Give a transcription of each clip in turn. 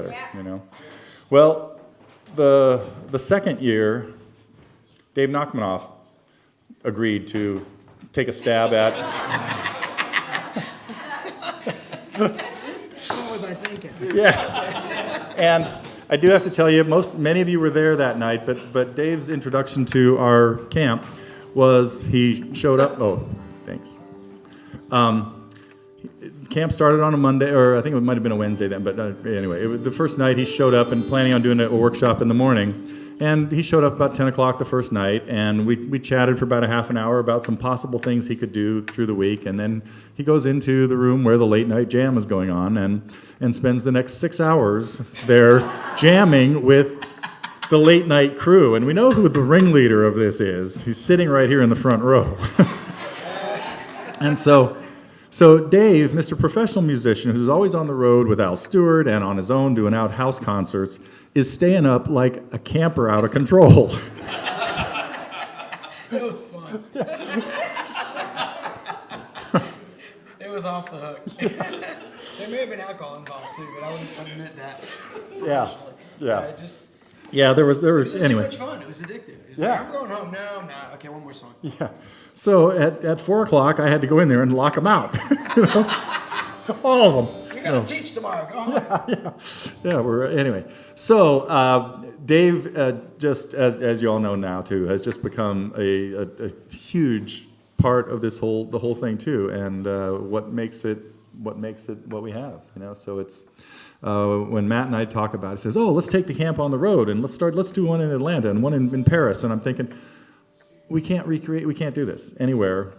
better, Well, the second year, Dave Nachmanoff agreed to take a stab at. What was I thinking? Yeah, and I do have to tell you, many of you were there that night, but Dave's introduction to our camp was he showed up. Oh, thanks. Camp started on a Monday, or I think it might have been a Wednesday then, but anyway, the first night he showed up and planning on doing a workshop in the morning. And he showed up about 10 o'clock the first night, and we chatted for about a half an hour about some possible things he could do through the week. And then he goes into the room where the late night jam is going on and spends the next 6 hours there jamming with the late night crew. And we know who the ringleader of this is. He's sitting right here in the front row. And so Dave, Mr. Professional Musician, who's always on the road with Al Stewart and on his own doing out house concerts, is staying up like a camper out of control. It was fun. It was off the hook. There may have been alcohol involved too, but I wouldn't admit that. Yeah, there was anyway. Too much fun. It was addictive. It was Yeah. like, I'm going home. No, I'm not. Okay, one more song. Yeah. So at 4 o'clock, I had to go in there and lock them out. All of them. We got to teach tomorrow. Go home. Yeah. Anyway. So Dave, just as you all know now too, has just become a huge part of the whole thing too, and what makes it what we have. So it's. When Matt and I talk about it, he says, "Oh, let's take the camp on the road and let's do one in Atlanta and one in Paris." And I'm thinking, we can't do this anywhere.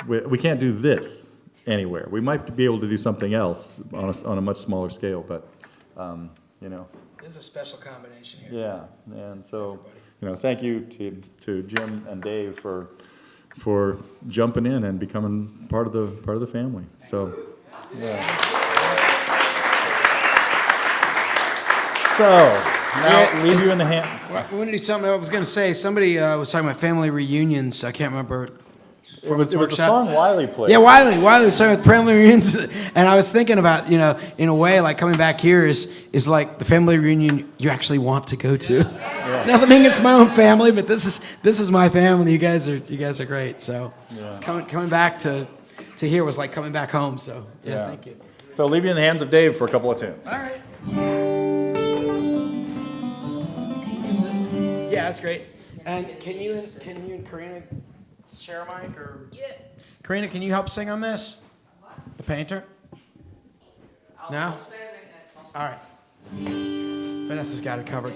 We can't do this anywhere. We might be able to do something else on a much smaller scale, but There's a special combination here. Yeah, and so thank you to Jim and Dave for jumping in and becoming part of the family. So, yeah. So, now leave you in the hands. Well, we're going to do something I was going to say. Somebody was talking about family reunions. I can't remember. It was the song Wiley played. Yeah, Wiley was talking about family reunions. And I was thinking about, in a way, like coming back here is like the family reunion you actually want to go to. Yeah. Nothing against my own family, but this is my family. You guys are great. So it's coming back to here was like coming back home. So yeah, thank you. So leave you in the hands of Dave for a couple of tunes. All right. Yeah, that's great. And can you and Karina share a mic or? Yeah. Karina, can you help sing on this? What? The Painter? No? All right. Vanessa's got it covered.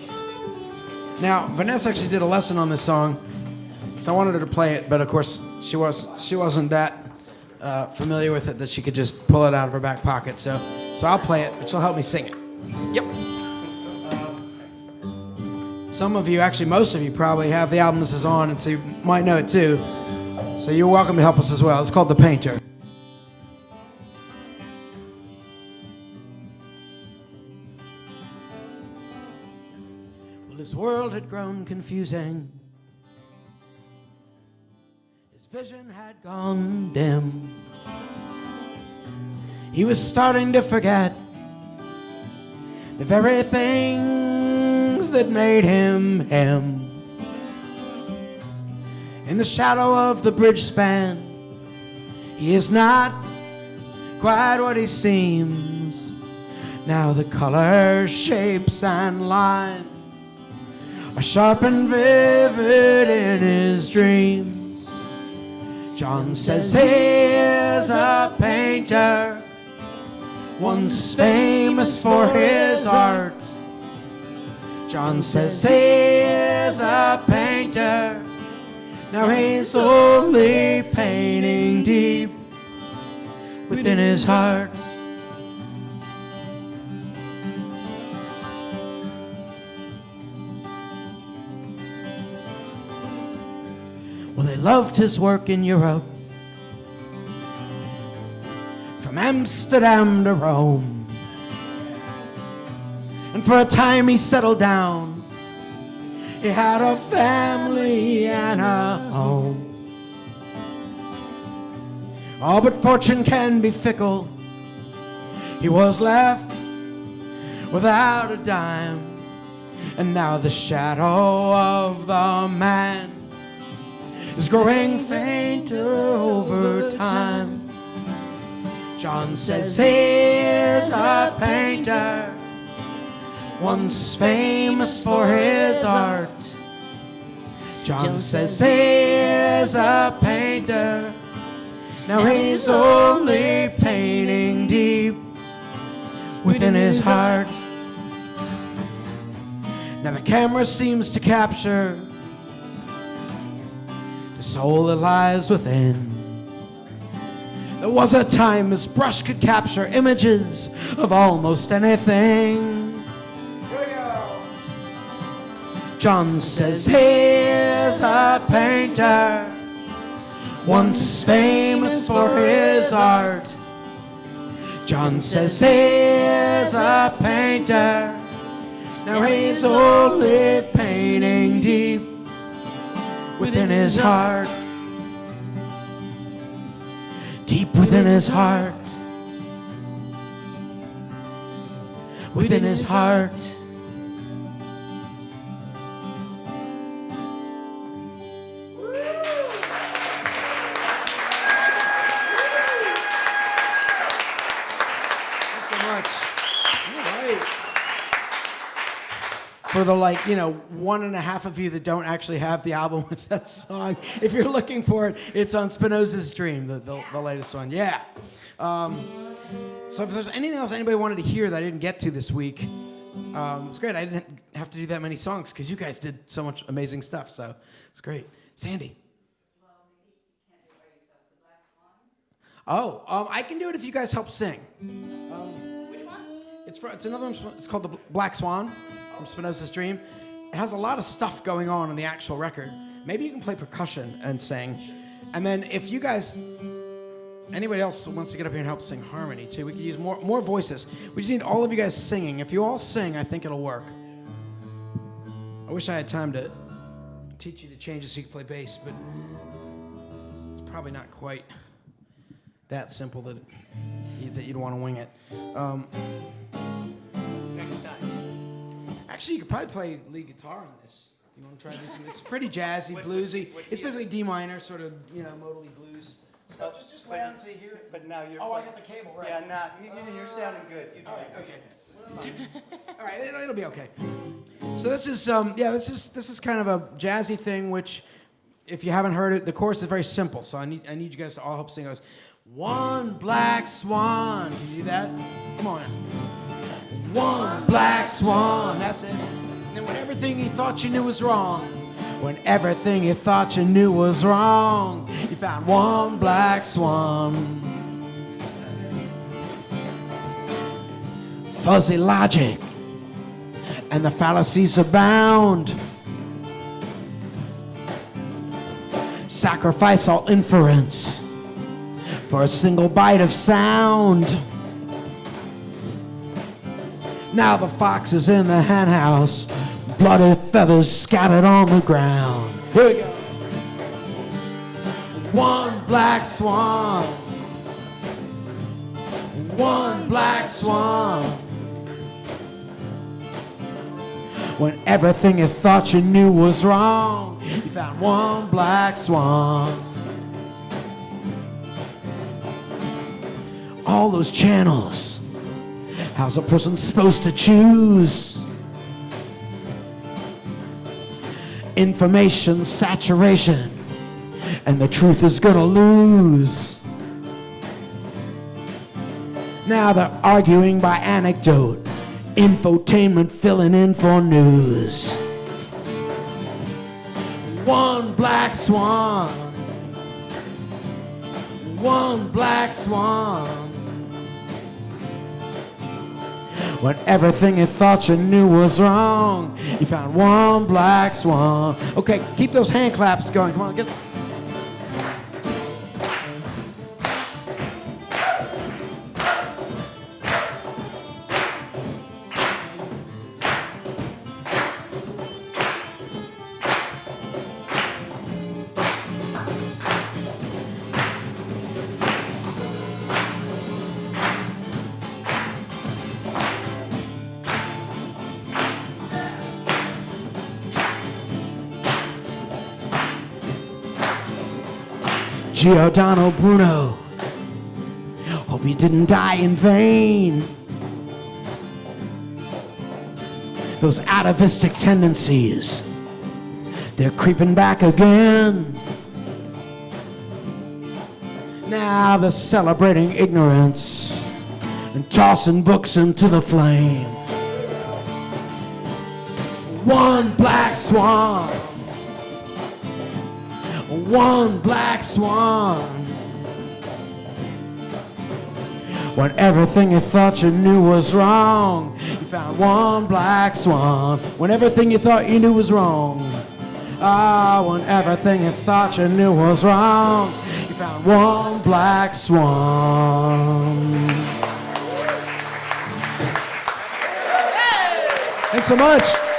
Now, Vanessa actually did a lesson on this song, so I wanted her to play it, but of course she wasn't that familiar with it that she could just pull it out of her back pocket. So I'll play it, but she'll help me sing it. Yep. Some of you, actually most of you, probably have the album this is on, and so you might know it too. So you're welcome to help us as well. It's called The Painter. Well, his world had grown confusing. His vision had gone dim. He was starting to forget the very things that made him him. In the shadow of the bridge span, he is not quite what he seems. Now the colors, shapes, and lines are sharp and vivid in his dreams. John says he is a painter, once famous for his art. John says he is a painter, now he's only painting deep within his heart. Well, they loved his work in Europe, from Amsterdam to Rome. And for a time he settled down. He had a family and a home. Oh, but fortune can be fickle. He was left without a dime. And now the shadow of the man is growing fainter over time. John says he is a painter, once famous for his art. John says he is a painter, now he's only painting deep within his heart. Now the camera seems to capture the soul that lies within. There was a time his brush could capture images of almost anything. Here we go. John says he is a painter, once famous for his art. John says he is a painter, now he's only painting deep within his heart. Deep within his heart. Within his heart. For the 1.5 of you that don't actually have the album with that song, if you're looking for it, it's on Spinoza's Dream, the latest one. Yeah. So if there's anything else anybody wanted to hear that I didn't get to this week, it was great. I didn't have to do that many songs because you guys did so much amazing stuff. So it's great. Sandy. Oh, I can do it if you guys help sing. Which one? It's another one. It's called The Black Swan from Spinoza's Dream. It has a lot of stuff going on in the actual record. Maybe you can play percussion and sing. And then if you guys, anybody else wants to get up here and help sing harmony too, we could use more voices. We just need all of you guys singing. If you all sing, I think it'll work. I wish I had time to teach you the changes so you can play bass, but it's probably not quite that simple that you'd want to wing it. Next time. Actually, you could probably play lead guitar on this. You want to try this? It's pretty jazzy, bluesy. It's basically D minor, sort of, modally blues. So just lay down until you hear it. But now you're. Oh, I got the cable right. Yeah, now you're sounding good. You All right, okay. All right, it'll be okay. So this is this is kind of a jazzy thing, which, if you haven't heard it, the chorus is very simple. So I need you guys to all help sing. It goes, one black swan. Can you do that? Come on. One black swan. That's it. And then when everything you thought you knew was wrong, when everything you thought you knew was wrong, you found one black swan. Fuzzy logic and the fallacies abound. Sacrifice all inference for a single bite of sound. Now the fox is in the hen house, bloody feathers scattered on the ground. Here we go. One black swan. One black swan. When everything you thought you knew was wrong, you found one black swan. All those channels, how's a person supposed to choose? Information saturation, and the truth is gonna lose. Now they're arguing by anecdote, infotainment filling in for news. One black swan. One black swan. When everything you thought you knew was wrong, you found one black swan. Okay, keep those hand claps going. Come on, get. Giordano Bruno, hope you didn't die in vain. Those atavistic tendencies, they're creeping back again. Now they're celebrating ignorance and tossing books into the flame. One black swan, one black swan. When everything you thought you knew was wrong, you found one black swan. When everything you thought you knew was wrong, when everything you thought you knew was wrong, you found one black swan. Thanks so much.